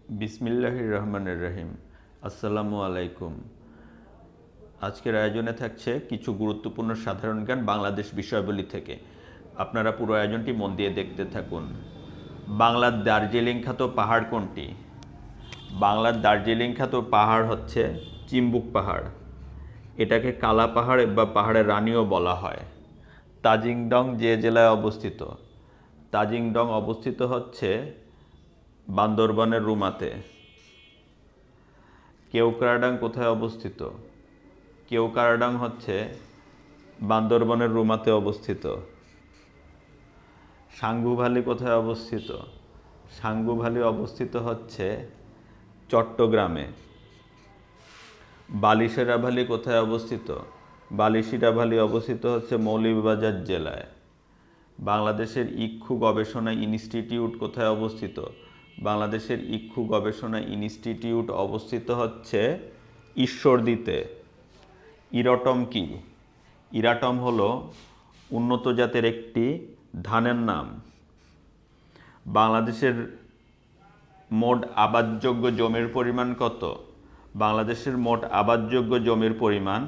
বিসমিল্লাহির রহমানির রহিম। আসসালামু আলাইকুম। আজকের আয়োজনে থাকছে কিছু গুরুত্বপূর্ণ সাধারণ জ্ঞান বাংলাদেশ বিষয়াবলী থেকে। আপনারা পুরো আয়োজনটি মন দিয়ে দেখতে থাকুন। বাংলার দার্জিলিং খ্যাত পাহাড় কোনটি? বাংলার দার্জিলিং খ্যাত পাহাড় হচ্ছে চিম্বুক পাহাড়। এটাকে কালা পাহাড় বা পাহাড়ের রানীও বলা হয়। তাজিংডং যে জেলায় অবস্থিত? তাজিংডং অবস্থিত হচ্ছে বান্দরবানের রুমাতে। কেওক্রাডাং কোথায় অবস্থিত? কেওক্রাডাং হচ্ছে বান্দরবানের রুমাতে অবস্থিত। সাঙ্গু ভ্যালি কোথায় অবস্থিত? সাঙ্গু ভ্যালি অবস্থিত হচ্ছে চট্টগ্রামে। বালিশেরা ভ্যালি কোথায় অবস্থিত? বালিশিরা ভ্যালি অবস্থিত হচ্ছে মৌলভীবাজার জেলায়। বাংলাদেশের ইক্ষু গবেষণা ইনস্টিটিউট কোথায় অবস্থিত? বাংলাদেশের ইক্ষু গবেষণা ইনস্টিটিউট অবস্থিত হচ্ছে ঈশ্বরদীতে। ইরটম কি? ইরাটম হলো উন্নত জাতের একটি ধানের নাম। বাংলাদেশের মোট আবাদযোগ্য জমির পরিমাণ কত? বাংলাদেশের মোট আবাদযোগ্য জমির পরিমাণ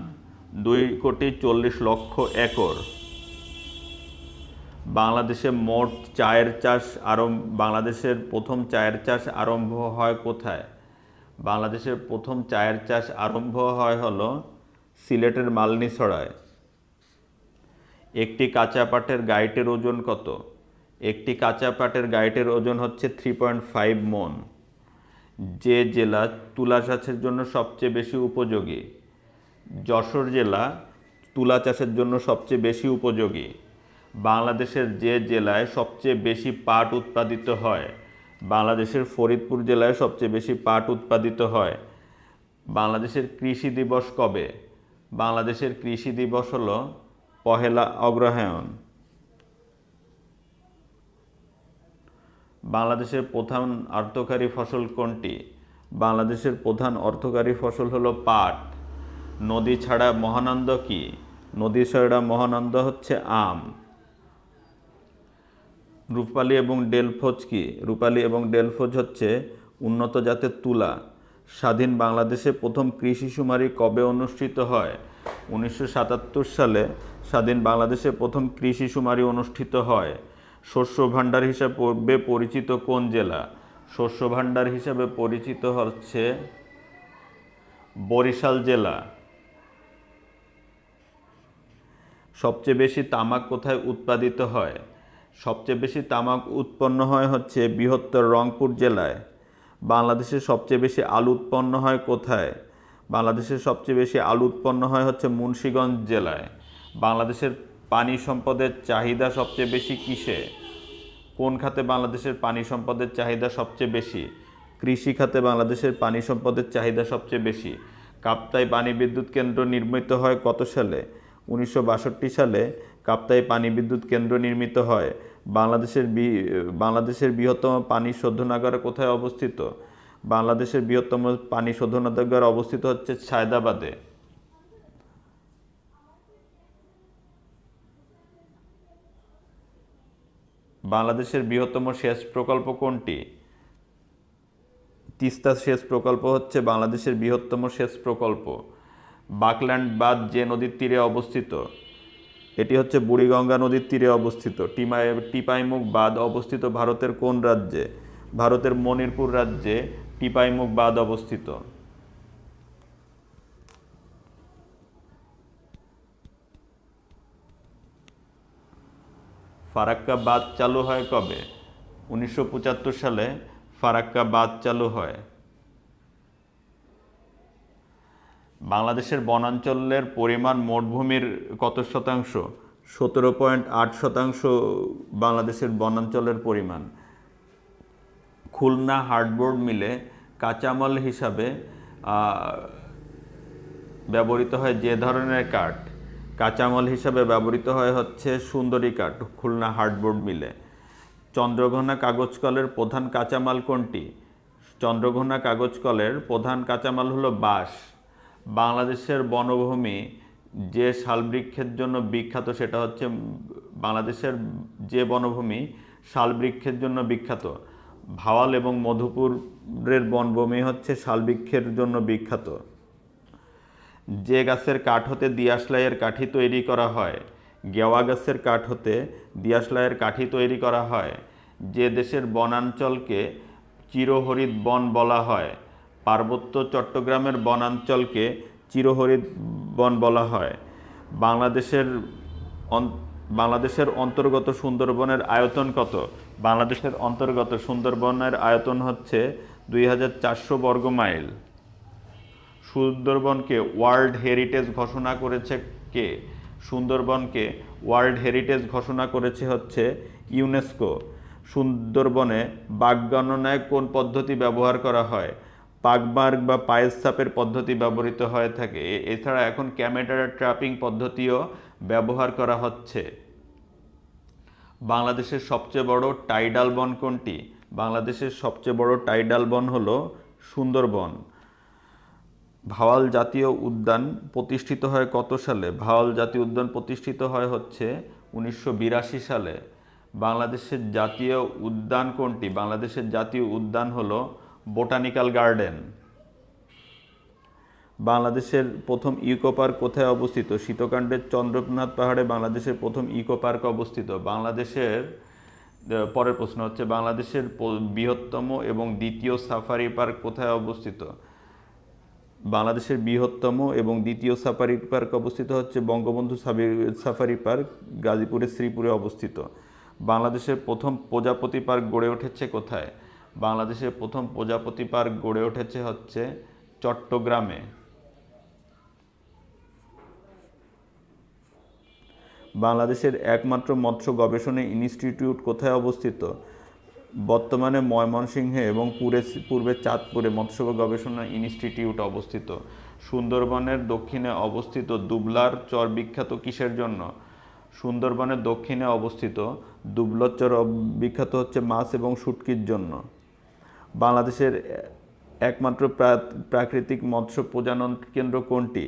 2,40,00,000 একর। বাংলাদেশের প্রথম চায়ের চাষ আরম্ভ হয় কোথায়? বাংলাদেশের প্রথম চায়ের চাষ আরম্ভ হয় হলো সিলেটের মালনীছড়ায়। একটি কাঁচা পাটের গাইটের ওজন কত? একটি কাঁচা পাটের গাইটের ওজন হচ্ছে 3.5 মণ। যে জেলা তুলা চাষের জন্য সবচেয়ে বেশি উপযোগী? যশোর জেলা তুলা চাষের জন্য সবচেয়ে বেশি উপযোগী। বাংলাদেশের যে জেলায় সবচেয়ে বেশি পাট উৎপাদিত হয়? বাংলাদেশের ফরিদপুর জেলায় সবচেয়ে বেশি পাট উৎপাদিত হয়। বাংলাদেশের কৃষি দিবস কবে? বাংলাদেশের কৃষি দিবস হলো 1 অগ্রহায়ণ। বাংলাদেশের প্রধান অর্থকরী ফসল কোনটি? বাংলাদেশের প্রধান অর্থকরী ফসল হলো পাট। নদী ছাড়া মহানন্দ কি? নদী ছাড়া মহানন্দ হচ্ছে আম। রূপালী এবং ডেলফোজ কি? রূপালী এবং ডেলফোজ হচ্ছে উন্নত জাতের তুলা। স্বাধীন বাংলাদেশে প্রথম কৃষি শুমারি কবে অনুষ্ঠিত হয়? 1977 সালে স্বাধীন বাংলাদেশে প্রথম কৃষি শুমারি অনুষ্ঠিত হয়। শস্য ভাণ্ডার হিসাবে পরিচিত কোন জেলা? শস্য ভাণ্ডার হিসাবে পরিচিত হচ্ছে বরিশাল জেলা। সবচেয়ে বেশি তামাক কোথায় উৎপাদিত হয়? সবচেয়ে বেশি তামাক উৎপন্ন হয় হচ্ছে বৃহত্তর রংপুর জেলায়। বাংলাদেশের সবচেয়ে বেশি আলু উৎপন্ন হয় কোথায়? বাংলাদেশের সবচেয়ে বেশি আলু উৎপন্ন হয় হচ্ছে মুন্সিগঞ্জ জেলায়। বাংলাদেশের পানি সম্পদের চাহিদা সবচেয়ে বেশি কিসে? কোন খাতে বাংলাদেশের পানি সম্পদের চাহিদা সবচেয়ে বেশি? কৃষি খাতে বাংলাদেশের পানি সম্পদের চাহিদা সবচেয়ে বেশি। কাপ্তাই পানি বিদ্যুৎ কেন্দ্র নির্মিত হয় কত সালে? 1962 সালে কাপ্তাই পানি বিদ্যুৎ কেন্দ্র নির্মিত হয়। বাংলাদেশের বৃহত্তম পানি শোধনাগার কোথায় অবস্থিত? বাংলাদেশের বৃহত্তম পানি শোধনাগার অবস্থিত হচ্ছে সায়দাবাদে। বাংলাদেশের বৃহত্তম সেচ প্রকল্প কোনটি? তিস্তা সেচ প্রকল্প হচ্ছে বাংলাদেশের বৃহত্তম সেচ প্রকল্প। বাকল্যান্ড বাঁধ যে নদীর তীরে অবস্থিত? এটি হচ্ছে বুড়িগঙ্গা নদীর তীরে অবস্থিত। টিপাইমুখ বাঁধ অবস্থিত ভারতের কোন রাজ্যে? ভারতের মণিপুর রাজ্যে টিপাইমুখ বাঁধ অবস্থিত। ফারাক্কা বাঁধ চালু হয় কবে? 1975 সালে ফারাক্কা বাঁধ চালু হয়। বাংলাদেশের বনাঞ্চলের পরিমাণ মোট ভূমির কত শতাংশ? 17.8% বাংলাদেশের বনাঞ্চলের পরিমাণ। খুলনা হার্ডবোর্ড মিলে কাঁচামাল হিসাবে ব্যবহৃত হয় যে ধরনের কাঠ? কাঁচামাল হিসাবে ব্যবহৃত হয় হচ্ছে সুন্দরী কাঠ খুলনা হার্ডবোর্ড মিলে। চন্দ্রঘোনা কাগজ কলের প্রধান কাঁচামাল কোনটি? চন্দ্রঘোনা কাগজ কলের প্রধান কাঁচামাল হলো বাঁশ। বাংলাদেশের বনভূমি যে শালবৃক্ষের জন্য বিখ্যাত সেটা হচ্ছে বাংলাদেশের যে বনভূমি শালবৃক্ষের জন্য বিখ্যাত ভাওয়াল এবং মধুপুরের বনভূমি হচ্ছে শালবৃক্ষের জন্য বিখ্যাত। যে গাছের কাঠ হতে দিয়াশলাইয়ের কাঠি তৈরি করা হয়, গেওয়া গাছের কাঠ হতে দিয়াশলাইয়ের কাঠি তৈরি করা হয়। যে দেশের বনাঞ্চলকে চিরহরিৎ বন বলা হয়, পার্বত্য চট্টগ্রামের বনাঞ্চলকে চিরহরিৎ বন বলা হয়। বাংলাদেশের বাংলাদেশের অন্তর্গত সুন্দরবনের আয়তন কত? বাংলাদেশের অন্তর্গত সুন্দরবনের আয়তন হচ্ছে 2400 বর্গ মাইল। সুন্দরবনকে ওয়ার্ল্ড হেরিটেজ ঘোষণা করেছে কে? সুন্দরবনকে ওয়ার্ল্ড হেরিটেজ ঘোষণা করেছে হচ্ছে ইউনেস্কো। সুন্দরবনে বাঘ গণনায় কোন পদ্ধতি ব্যবহার করা হয়? পাকমার্ক বা পায়েস ছাপের পদ্ধতি ব্যবহৃত হয়ে থাকে। এছাড়া এখন ক্যামেরা ট্র্যাপিং পদ্ধতিও ব্যবহার করা হচ্ছে। বাংলাদেশের সবচেয়ে বড় টাইডাল বন কোনটি? বাংলাদেশের সবচেয়ে বড় টাইডাল বন হলো সুন্দরবন। ভাওয়াল জাতীয় উদ্যান প্রতিষ্ঠিত হয় কত সালে? ভাওয়াল জাতীয় উদ্যান প্রতিষ্ঠিত হয় হচ্ছে 1982 সালে। বাংলাদেশের জাতীয় উদ্যান কোনটি? বাংলাদেশের জাতীয় উদ্যান হলো বোটানিক্যাল গার্ডেন। বাংলাদেশের প্রথম ইকো পার্ক কোথায় অবস্থিত? শীতকান্তের চন্দ্রনাথ পাহাড়ে বাংলাদেশের প্রথম ইকো পার্ক অবস্থিত। বাংলাদেশের পরের প্রশ্ন হচ্ছে বাংলাদেশের বৃহত্তম এবং দ্বিতীয় সাফারি পার্ক কোথায় অবস্থিত? বাংলাদেশের বৃহত্তম এবং দ্বিতীয় সাফারি পার্ক অবস্থিত হচ্ছে বঙ্গবন্ধু সাফারি পার্ক, গাজীপুরের শ্রীপুরে অবস্থিত। বাংলাদেশের প্রথম প্রজাপতি পার্ক গড়ে উঠেছে কোথায়? বাংলাদেশের প্রথম প্রজাপতি পার্ক গড়ে উঠেছে হচ্ছে চট্টগ্রামে। বাংলাদেশের একমাত্র মৎস্য গবেষণা ইনস্টিটিউট কোথায় অবস্থিত? বর্তমানে ময়মনসিংহে এবং পূর্বে চাঁদপুরে মৎস্য গবেষণা ইনস্টিটিউট অবস্থিত। সুন্দরবনের দক্ষিণে অবস্থিত দুবলার চর বিখ্যাত কিসের জন্য? সুন্দরবনের দক্ষিণে অবস্থিত দুবলার চর বিখ্যাত হচ্ছে মাছ এবং শুটকির জন্য। বাংলাদেশের একমাত্র প্রাকৃতিক মৎস্য প্রজনন কেন্দ্র কোনটি?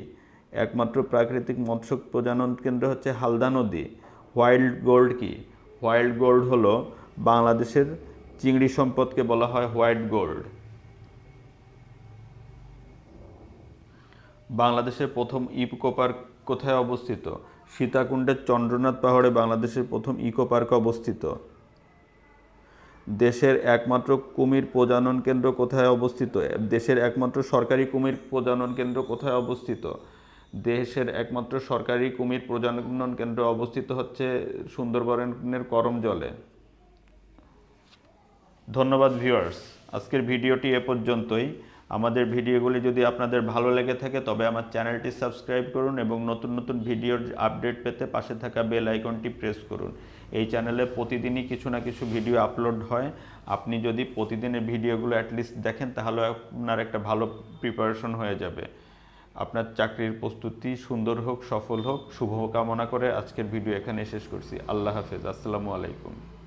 একমাত্র প্রাকৃতিক মৎস্য প্রজনন কেন্দ্র হচ্ছে হালদা নদী। হোয়াইল্ড গোল্ড কি? হোয়াইল্ড গোল্ড হলো বাংলাদেশের চিংড়ি সম্পদকে বলা হয় হোয়াইট গোল্ড। বাংলাদেশের প্রথম ইকো পার্ক কোথায় অবস্থিত? সীতাকুণ্ডের চন্দ্রনাথ পাহাড়ে বাংলাদেশের প্রথম ইকো পার্ক অবস্থিত। দেশের একমাত্র কুমির প্রজনন কেন্দ্র কোথায় অবস্থিত? দেশের একমাত্র সরকারি কুমির প্রজনন কেন্দ্র কোথায় অবস্থিত? দেশের একমাত্র সরকারি কুমির প্রজনন কেন্দ্র অবস্থিত হচ্ছে সুন্দরবনের করমজলে। ধন্যবাদ ভিউয়ার্স, আজকের ভিডিওটি এ পর্যন্তই। আমাদের ভিডিওগুলি যদি আপনাদের ভালো লেগে থাকে তবে আমার চ্যানেলটি সাবস্ক্রাইব করুন এবং নতুন নতুন ভিডিওর আপডেট পেতে পাশে থাকা বেল আইকনটি প্রেস করুন। এই চ্যানেলে প্রতিদিনই কিছু না কিছু ভিডিও আপলোড হয়। আপনি যদি প্রতিদিনের ভিডিওগুলো অ্যাটলিস্ট দেখেন তাহলে আপনার একটা ভালো প্রিপারেশন হয়ে যাবে। আপনার চাকরির প্রস্তুতি সুন্দর হোক, সফল হোক, শুভ কামনা করে আজকের ভিডিও এখানে শেষ করছি। আল্লাহ হাফেজ, আসসালামু আলাইকুম।